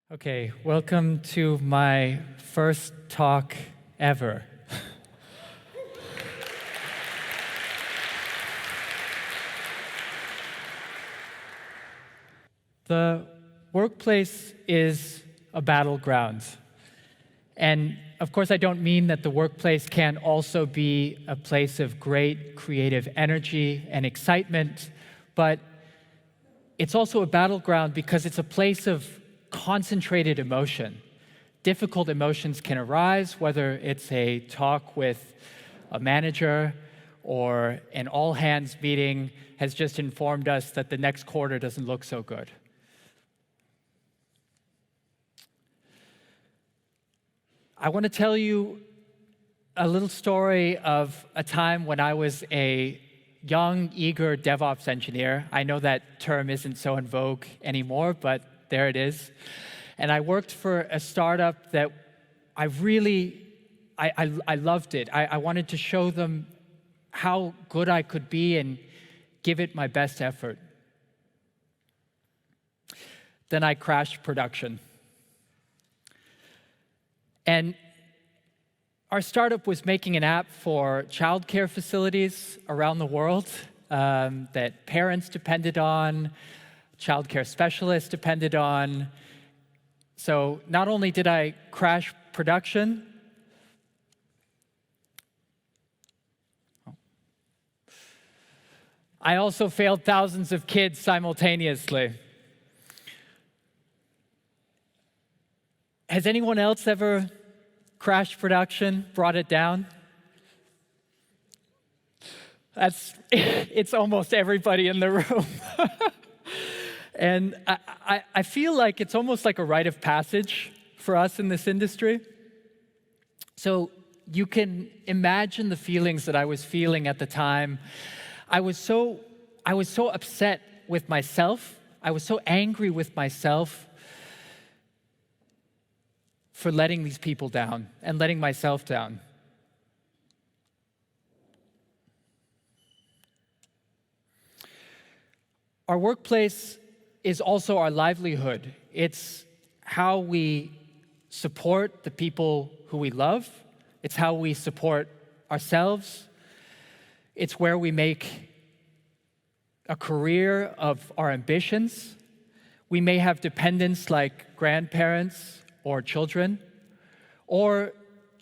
Okay, welcome to my first talk ever. The workplace is a battleground. And of course, I don't mean that the workplace can't also be a place of great creative energy and excitement, but it's also a battleground because it's a place of concentrated emotion. Difficult emotions can arise, whether it's a talk with a manager or an all-hands meeting has just informed us that the next quarter doesn't look so good. I want to tell you a little story of a time when I was a young, eager DevOps engineer. I know that term isn't so in vogue anymore, but there it is. And I worked for a startup that I loved it. I wanted to show them how good I could be and give it my best effort. Then I crashed production. And our startup was making an app for childcare facilities around the world that parents depended on, childcare specialists depended on. So not only did I crash production, I also failed thousands of kids simultaneously. Has anyone else ever crashed production, brought it down? It's almost everybody in the room. And I feel like it's almost like a rite of passage for us in this industry. So you can imagine the feelings that I was feeling at the time. I was so upset with myself. I was so angry with myself for letting these people down and letting myself down. Our workplace is also our livelihood. It's how we support the people who we love. It's how we support ourselves. It's where we make a career of our ambitions. We may have dependents like grandparents or children, or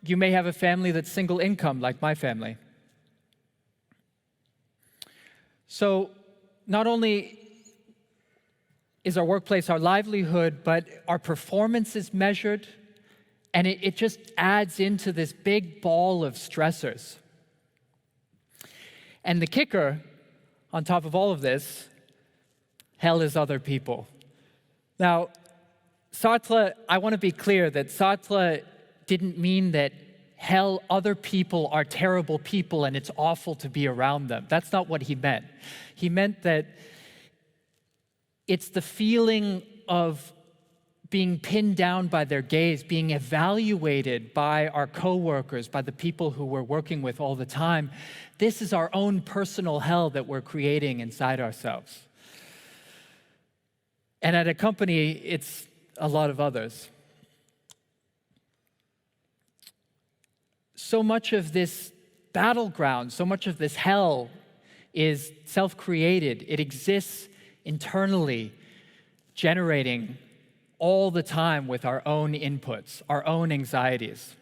you may have a family that's single income like my family. So not only is our workplace our livelihood, but our performance is measured, and it just adds into this big ball of stressors. And the kicker on top of all of this, hell is other people. Now, Sartre, I want to be clear that Sartre didn't mean that hell, other people are terrible people and it's awful to be around them. That's not what he meant. He meant that it's the feeling of being pinned down by their gaze, being evaluated by our coworkers, by the people who we're working with all the time. This is our own personal hell that we're creating inside ourselves. And at a company, it's a lot of others. So much of this battleground, so much of this hell is self-created. It exists internally, generating all the time with our own inputs, our own anxieties.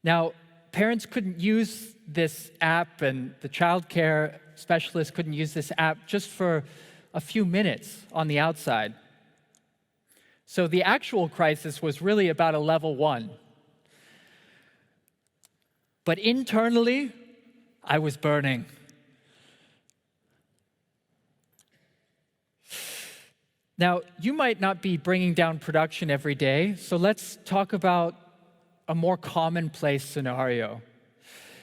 Now, parents couldn't use this app, and the childcare specialists couldn't use this app just for a few minutes on the outside. So the actual crisis was really about a level 1. But internally, I was burning. Now, you might not be bringing down production every day, so let's talk about a more commonplace scenario,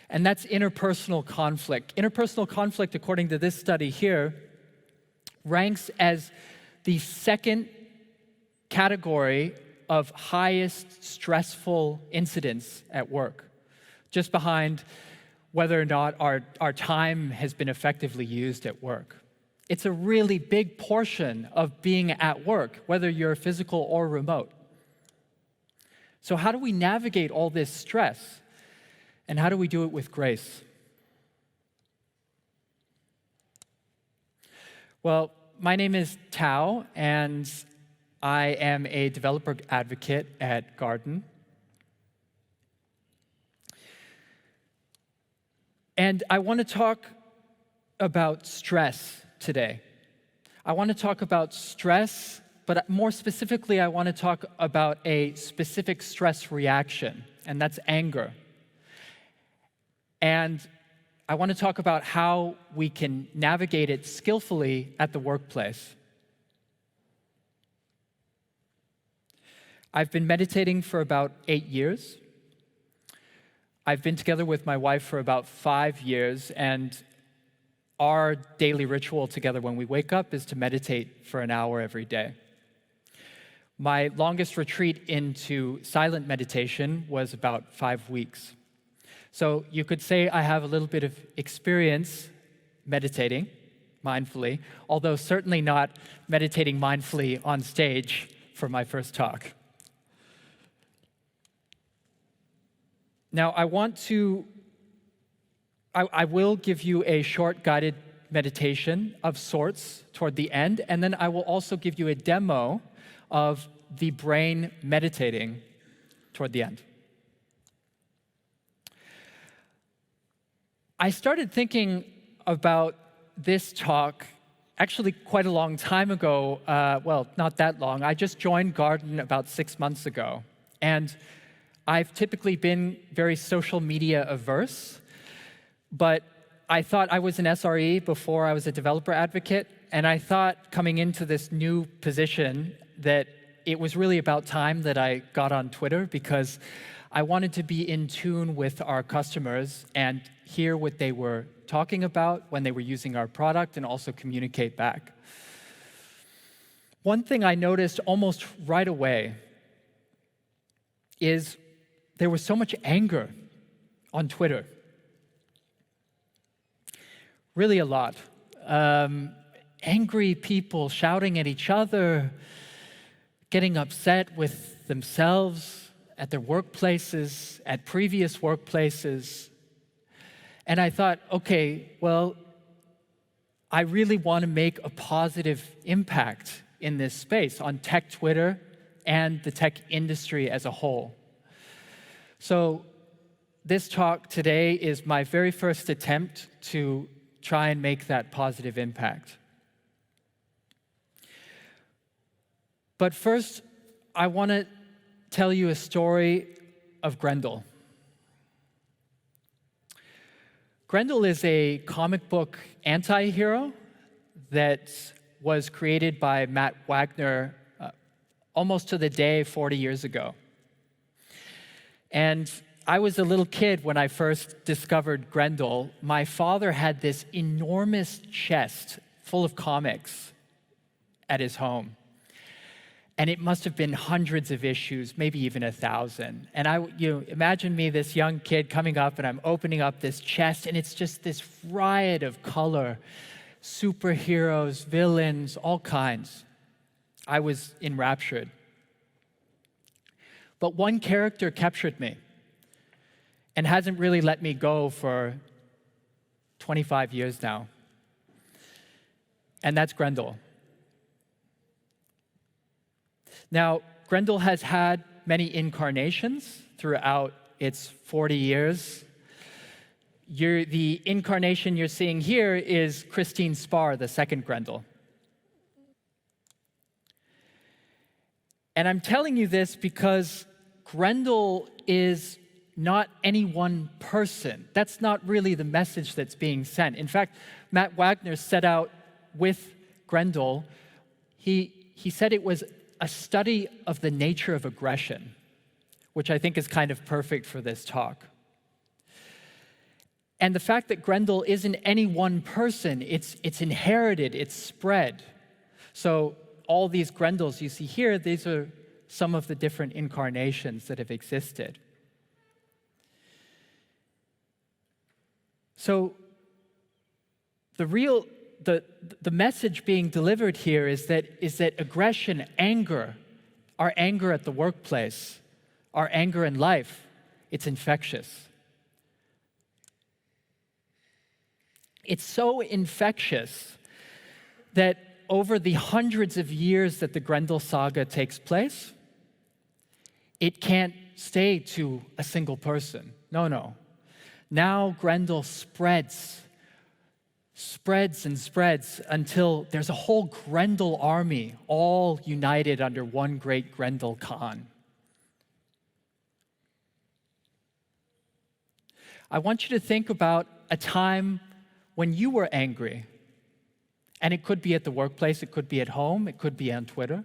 and that's interpersonal conflict. Interpersonal conflict, according to this study here, ranks as the second category of highest stressful incidents at work, just behind whether or not our time has been effectively used at work. It's a really big portion of being at work, whether you're physical or remote. So how do we navigate all this stress? And how do we do it with grace? Well, my name is Tao, and I am a developer advocate at Garden. And I want to talk about stress today. I want to talk about stress, but more specifically, I want to talk about a specific stress reaction, and that's anger. And I want to talk about how we can navigate it skillfully at the workplace. I've been meditating for about 8 years. I've been together with my wife for about 5 years, and our daily ritual together when we wake up is to meditate for an hour every day. My longest retreat into silent meditation was about 5 weeks. So you could say I have a little bit of experience meditating mindfully, although certainly not meditating mindfully on stage for my first talk. Now, I will give you a short guided meditation of sorts toward the end, and then I will also give you a demo of the brain meditating toward the end. I started thinking about this talk actually quite a long time ago. Well, not that long. I just joined Garden about 6 months ago, and I've typically been very social media averse, but I thought I was an SRE before I was a developer advocate, and I thought coming into this new position that it was really about time that I got on Twitter, because I wanted to be in tune with our customers and hear what they were talking about when they were using our product and also communicate back. One thing I noticed almost right away is there was so much anger on Twitter. Really a lot. Angry people shouting at each other, getting upset with themselves, at their workplaces, at previous workplaces. And I thought, okay, well, I really want to make a positive impact in this space on tech Twitter and the tech industry as a whole. So this talk today is my very first attempt to try and make that positive impact. But first, I want to tell you a story of Grendel. Grendel is a comic book anti-hero that was created by Matt Wagner almost to the day 40 years ago. And I was a little kid when I first discovered Grendel. My father had this enormous chest full of comics at his home. And it must have been hundreds of issues, maybe even 1,000. And imagine me, this young kid coming up, and I'm opening up this chest, and it's just this riot of color, superheroes, villains, all kinds. I was enraptured. But one character captured me and hasn't really let me go for 25 years now. And that's Grendel. Now, Grendel has had many incarnations throughout its 40 years. The incarnation you're seeing here is Christine Spar, the second Grendel. And I'm telling you this because Grendel is not any one person. That's not really the message that's being sent. In fact, Matt Wagner set out with Grendel. He said it was a study of the nature of aggression, which I think is kind of perfect for this talk. And the fact that Grendel isn't any one person, it's inherited, it's spread. So all these Grendels you see here, these are some of the different incarnations that have existed. So the real the message being delivered here is that aggression, anger, our anger at the workplace, our anger in life, it's infectious. It's so infectious that over the hundreds of years that the Grendel saga takes place, it can't stay to a single person. No. Now Grendel spreads and spreads until there's a whole Grendel army, all united under one great Grendel Khan. I want you to think about a time when you were angry. And it could be at the workplace, it could be at home, it could be on Twitter.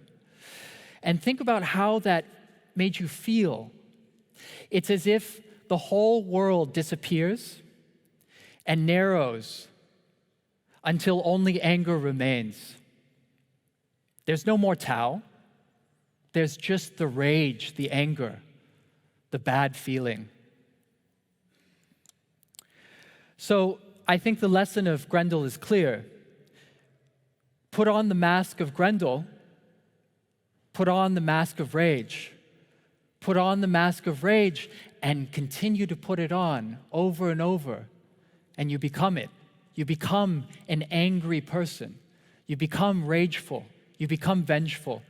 And think about how that made you feel. It's as if the whole world disappears and narrows until only anger remains. There's no more Tao. There's just the rage, the anger, the bad feeling. So I think the lesson of Grendel is clear. Put on the mask of Grendel, put on the mask of rage. Put on the mask of rage and continue to put it on over and over, and you become it. You become an angry person. You become rageful. You become vengeful.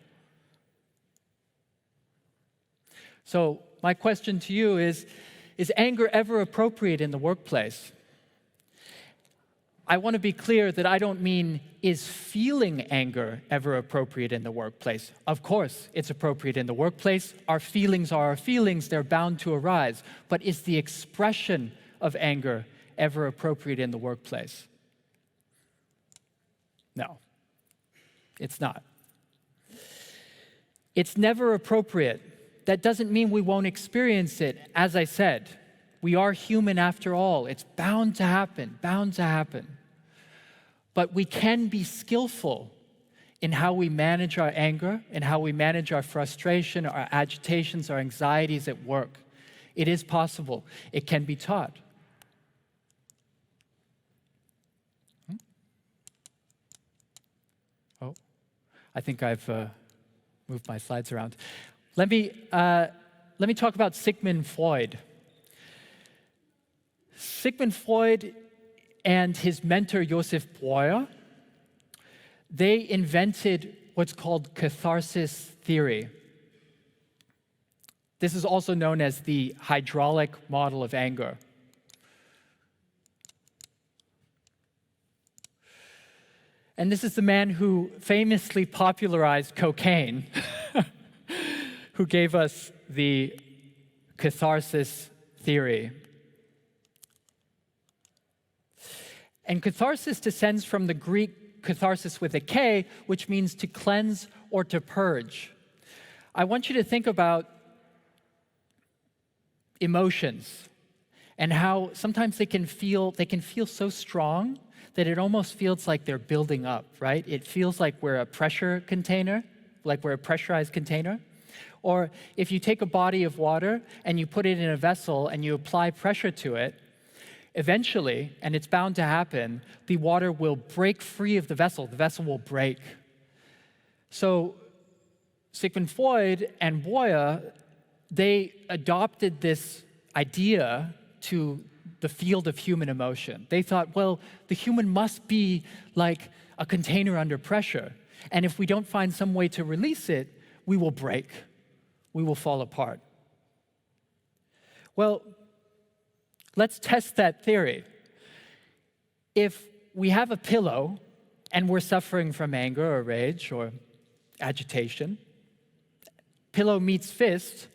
So my question to you is anger ever appropriate in the workplace? I want to be clear that I don't mean, is feeling anger ever appropriate in the workplace? Of course, it's appropriate in the workplace. Our feelings are our feelings. They're bound to arise. But is the expression of anger ever appropriate in the workplace? No, it's not. It's never appropriate. That doesn't mean we won't experience it. As I said, we are human after all. It's bound to happen, bound to happen. But we can be skillful in how we manage our anger, in how we manage our frustration, our agitations, our anxieties at work. It is possible. It can be taught. Oh, I think I've moved my slides around. Let me talk about Sigmund Freud. Sigmund Freud and his mentor Joseph Breuer, they invented what's called catharsis theory. This is also known as the hydraulic model of anger. And this is the man who famously popularized cocaine, who gave us the catharsis theory. And catharsis descends from the Greek catharsis with a K, which means to cleanse or to purge. I want you to think about emotions and how sometimes they can feel so strong that it almost feels like they're building up, right? It feels like we're a pressure container, like we're a pressurized container. Or if you take a body of water and you put it in a vessel and you apply pressure to it, eventually, and it's bound to happen, the water will break free of the vessel will break. So Sigmund Freud and Breuer, they adopted this idea to the field of human emotion. They thought, well, the human must be like a container under pressure. And if we don't find some way to release it, we will break. We will fall apart. Well, let's test that theory. If we have a pillow and we're suffering from anger or rage or agitation, pillow meets fist,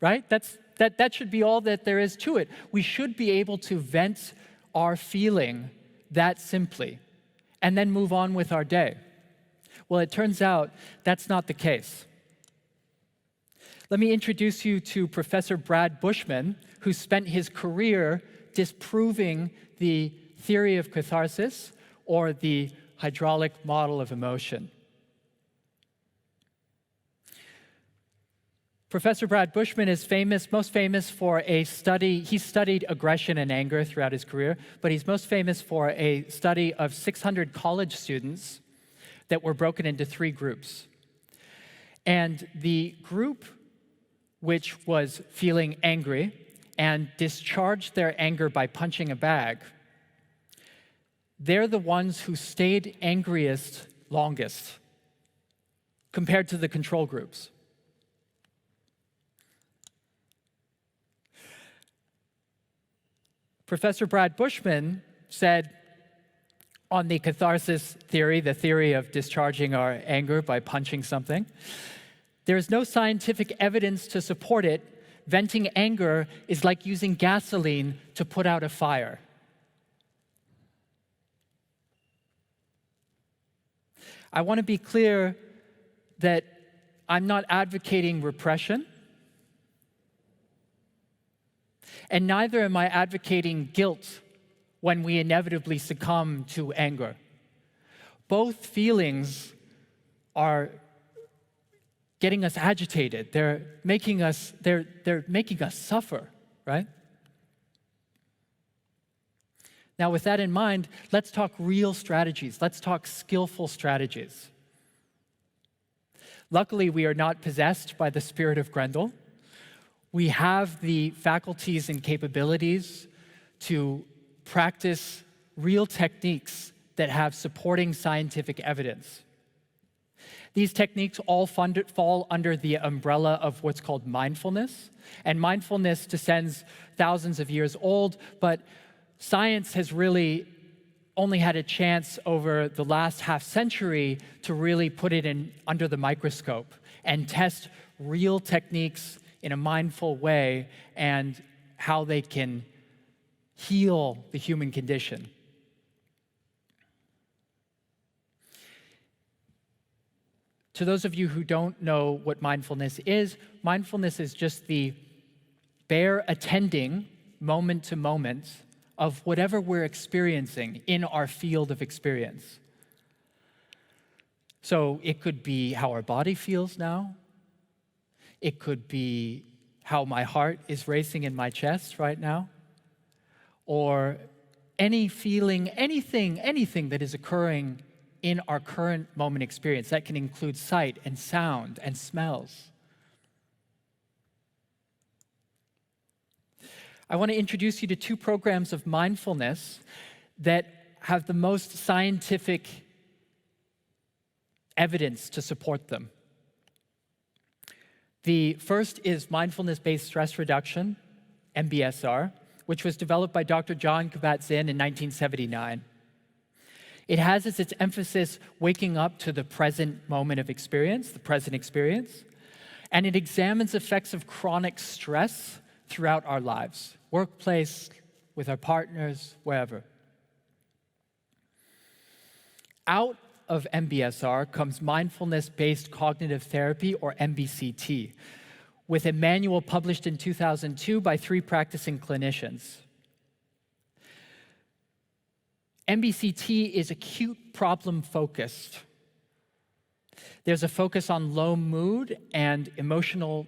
right? That should be all that there is to it. We should be able to vent our feeling that simply and then move on with our day. Well, it turns out that's not the case. Let me introduce you to Professor Brad Bushman, who spent his career disproving the theory of catharsis or the hydraulic model of emotion. Professor Brad Bushman is most famous for a study. He studied aggression and anger throughout his career, but he's most famous for a study of 600 college students that were broken into 3 groups. And the group which was feeling angry and discharged their anger by punching a bag, they're the ones who stayed angriest longest compared to the control groups. Professor Brad Bushman said on the catharsis theory, the theory of discharging our anger by punching something, there is no scientific evidence to support it. Venting anger is like using gasoline to put out a fire. I want to be clear that I'm not advocating repression, and neither am I advocating guilt when we inevitably succumb to anger. Both feelings are getting us agitated. They're making us suffer, right? Now, with that in mind, let's talk real strategies. Let's talk skillful strategies. Luckily, we are not possessed by the spirit of Grendel. We have the faculties and capabilities to practice real techniques that have supporting scientific evidence. These techniques all fall under the umbrella of what's called mindfulness. And mindfulness descends thousands of years old, but science has really only had a chance over the last half century to really put it under the microscope and test real techniques in a mindful way and how they can heal the human condition. To those of you who don't know what mindfulness is just the bare attending moment to moment of whatever we're experiencing in our field of experience. So it could be how our body feels now. It could be how my heart is racing in my chest right now. Or any feeling, anything that is occurring in our current moment experience. That can include sight and sound and smells. I want to introduce you to 2 programs of mindfulness that have the most scientific evidence to support them. The first is mindfulness-based stress reduction, MBSR, which was developed by Dr. John Kabat-Zinn in 1979. It has as its emphasis waking up to the present moment of experience, the present experience, and it examines effects of chronic stress throughout our lives, workplace, with our partners, wherever. Out of MBSR comes mindfulness-based cognitive therapy, or MBCT, with a manual published in 2002 by 3 practicing clinicians. MBCT is acute problem-focused. There's a focus on low mood and emotional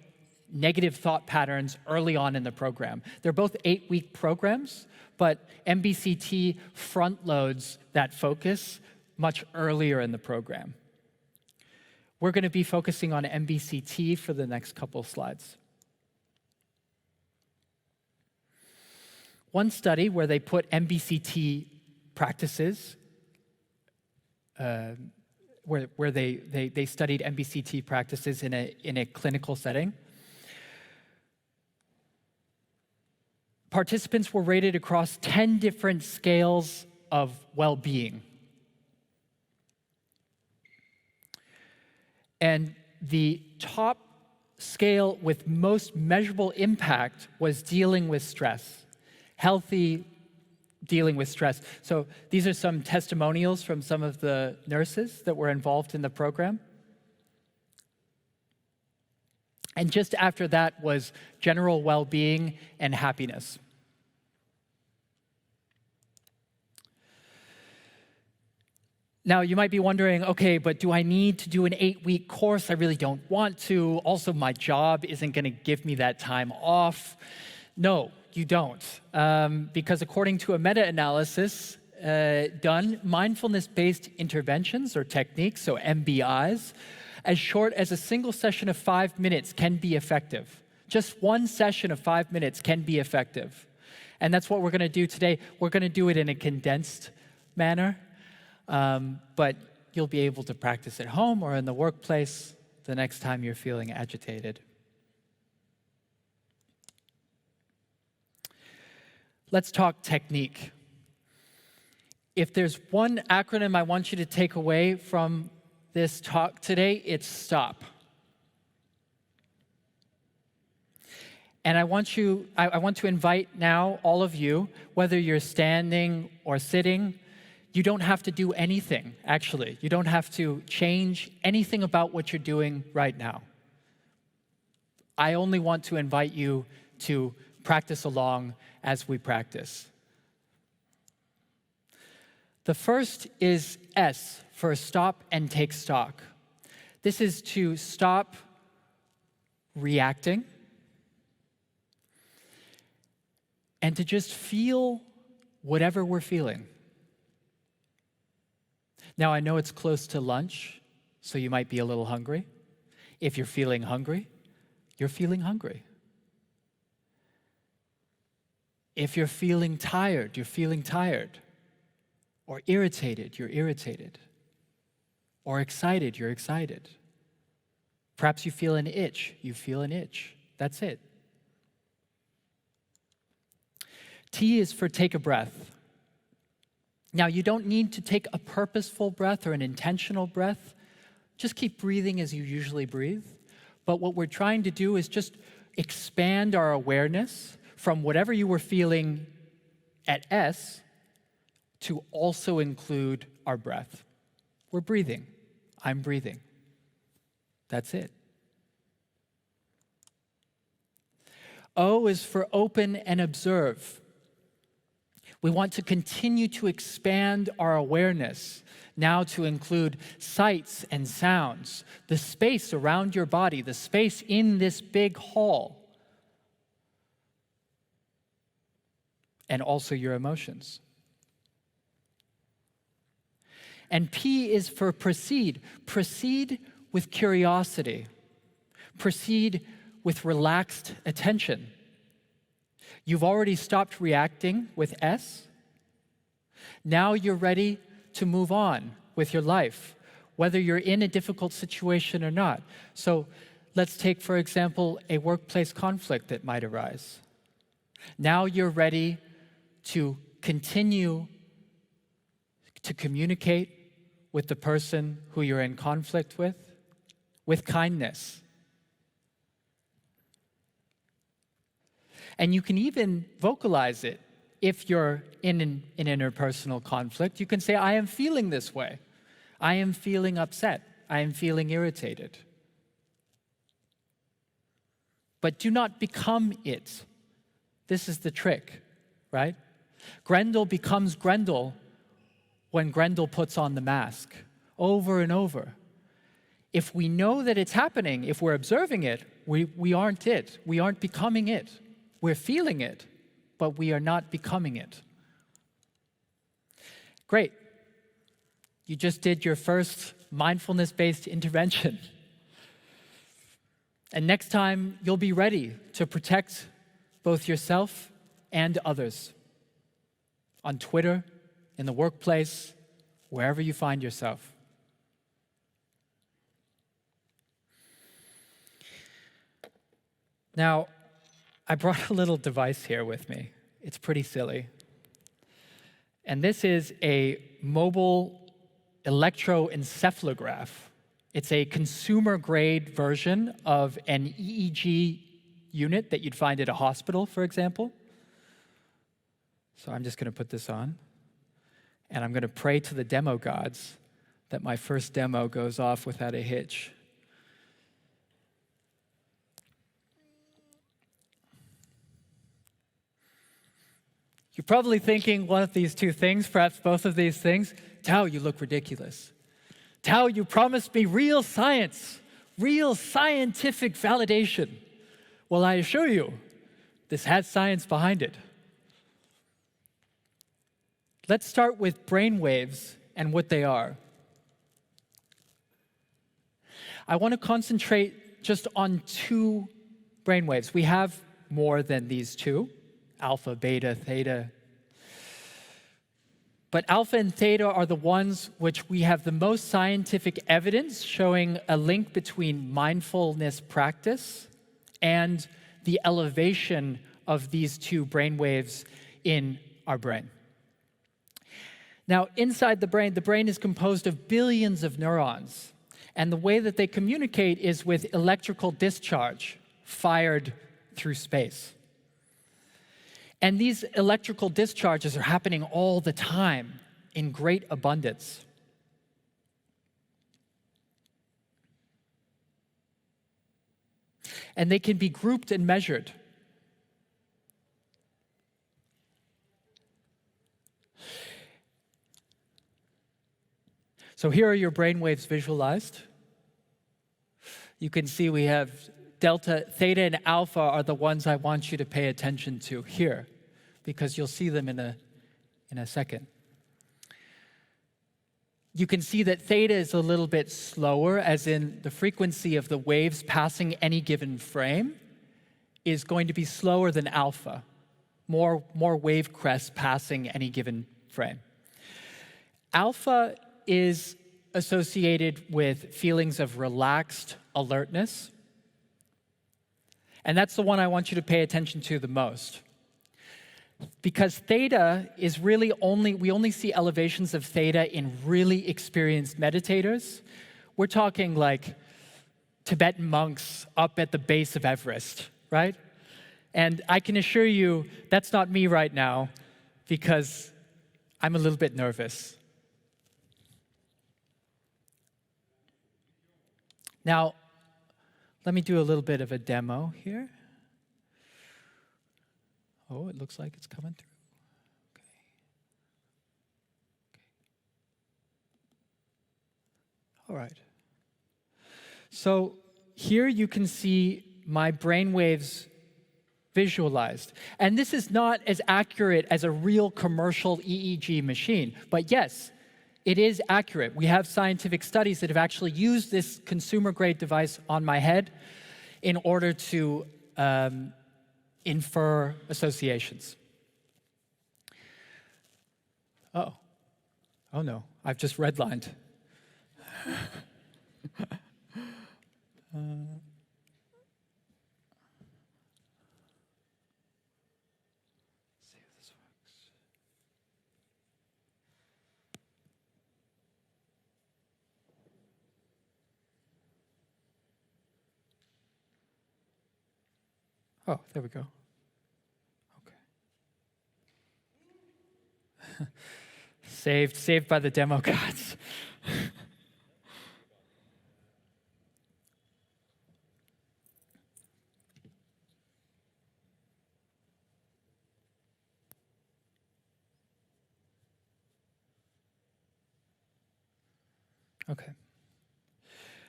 negative thought patterns early on in the program. They're both 8-week programs, but MBCT front-loads that focus much earlier in the program. We're going to be focusing on MBCT for the next couple slides. One study where they put MBCT practices, where they studied MBCT practices in a clinical setting. Participants were rated across 10 different scales of well-being. And the top scale with most measurable impact was dealing with stress, healthy dealing with stress. So these are some testimonials from some of the nurses that were involved in the program. And just after that was general well-being and happiness. Now, you might be wondering, okay, but do I need to do an 8-week course? I really don't want to. Also, my job isn't going to give me that time off. No, you don't. Because according to a meta-analysis done, mindfulness-based interventions or techniques, so MBIs, as short as a single session of 5 minutes can be effective. Just one session of 5 minutes can be effective. And that's what we're going to do today. We're going to do it in a condensed manner. But you'll be able to practice at home or in the workplace the next time you're feeling agitated. Let's talk technique. If there's one acronym I want you to take away from this talk today, it's STOP. And I want to invite now all of you, whether you're standing or sitting, you don't have to do anything, actually. You don't have to change anything about what you're doing right now. I only want to invite you to practice along as we practice. The first is S, for stop and take stock. This is to stop reacting and to just feel whatever we're feeling. Now, I know it's close to lunch, so you might be a little hungry. If you're feeling hungry, you're feeling hungry. If you're feeling tired, you're feeling tired. Or irritated, you're irritated. Or excited, you're excited. Perhaps you feel an itch, you feel an itch. That's it. T is for take a breath. Now, you don't need to take a purposeful breath or an intentional breath. Just keep breathing as you usually breathe. But what we're trying to do is just expand our awareness from whatever you were feeling at S to also include our breath. We're breathing. I'm breathing. That's it. O is for open and observe. We want to continue to expand our awareness, now to include sights and sounds, the space around your body, the space in this big hall, and also your emotions. And P is for proceed. Proceed with curiosity. Proceed with relaxed attention. You've already stopped reacting with S. Now you're ready to move on with your life, whether you're in a difficult situation or not. So let's take, for example, a workplace conflict that might arise. Now you're ready to continue to communicate with the person who you're in conflict with kindness. And you can even vocalize it. If you're in an interpersonal conflict, you can say, I am feeling this way. I am feeling upset. I am feeling irritated. But do not become it. This is the trick, right? Grendel becomes Grendel when Grendel puts on the mask over and over. If we know that it's happening, if we're observing it, we aren't it. We aren't becoming it. We're feeling it, but we are not becoming it. Great. You just did your first mindfulness-based intervention. And next time, you'll be ready to protect both yourself and others. On Twitter, in the workplace, wherever you find yourself. Now, I brought a little device here with me. It's pretty silly. And this is a mobile electroencephalograph. It's a consumer-grade version of an EEG unit that you'd find at a hospital, for example. So I'm just going to put this on. And I'm going to pray to the demo gods that my first demo goes off without a hitch. You're probably thinking one of these two things, perhaps both of these things. Tao, you look ridiculous. Tao, you promised me real science, real scientific validation. Well, I assure you, this has science behind it. Let's start with brainwaves and what they are. I want to concentrate just on two brainwaves. We have more than these two, alpha, beta, theta. But alpha and theta are the ones which we have the most scientific evidence showing a link between mindfulness practice and the elevation of these two brainwaves in our brain. Now, inside the brain is composed of billions of neurons. And the way that they communicate is with electrical discharge fired through space. And these electrical discharges are happening all the time in great abundance. And they can be grouped and measured. So here are your brainwaves visualized. You can see we have delta, theta, and alpha are the ones I want you to pay attention to here, because you'll see them in a second. You can see that theta is a little bit slower, as in the frequency of the waves passing any given frame is going to be slower than alpha, more wave crests passing any given frame. Alpha is associated with feelings of relaxed alertness. And that's the one I want you to pay attention to the most. Because theta is really we only see elevations of theta in really experienced meditators. We're talking like Tibetan monks up at the base of Everest, right? And I can assure you that's not me right now, because I'm a little bit nervous. Now, let me do a little bit of a demo here. Oh, it looks like it's coming through. Okay. All right. So here you can see my brainwaves visualized. And this is not as accurate as a real commercial EEG machine, but yes, it is accurate. We have scientific studies that have actually used this consumer-grade device on my head in order to infer associations. Oh no, I've just redlined. Oh, there we go. Okay. Saved by the demo gods. Okay.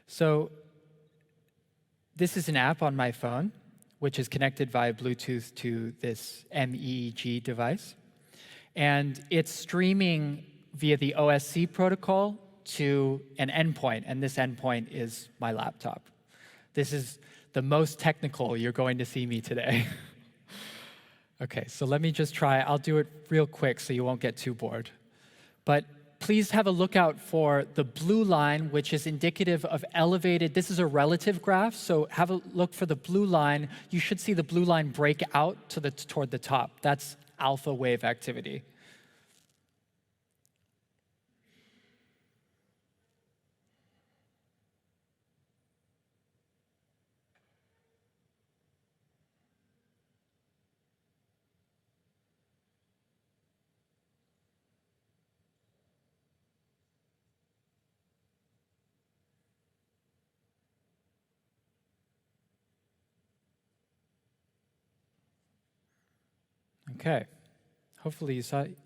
So this is an app on my phone, which is connected via Bluetooth to this MEG device. And it's streaming via the OSC protocol to an endpoint, and this endpoint is my laptop. This is the most technical you're going to see me today. Okay, so let me just try. I'll do it real quick so you won't get too bored. But please have a look out for the blue line, which is indicative of elevated. This is a relative graph, so have a look for the blue line. You should see the blue line break out toward the top. That's alpha wave activity. Okay, Hopefully you saw it.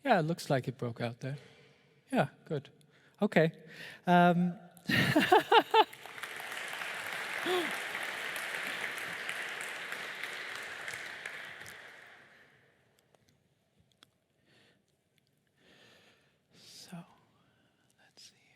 Yeah, it looks like it broke out there. Yeah, good. Okay. So, let's see here.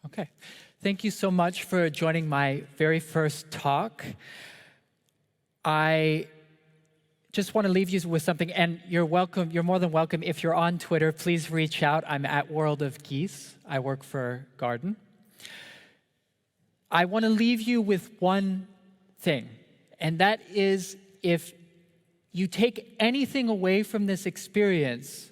Okay. Thank you so much for joining my very first talk. I just want to leave you with something, and you're welcome. You're more than welcome. If you're on Twitter, please reach out. I'm at World of Geese. I work for Garden. I want to leave you with one thing, and that is, if you take anything away from this experience,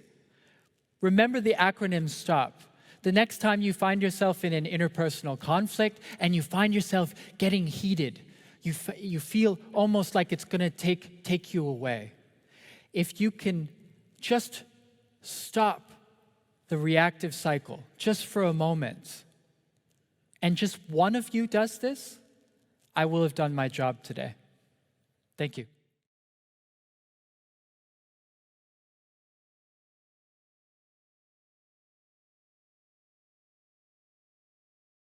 remember the acronym STOP. The next time you find yourself in an interpersonal conflict and you find yourself getting heated, you feel almost like it's going to take you away. If you can just stop the reactive cycle just for a moment, and just one of you does this, I will have done my job today. Thank you.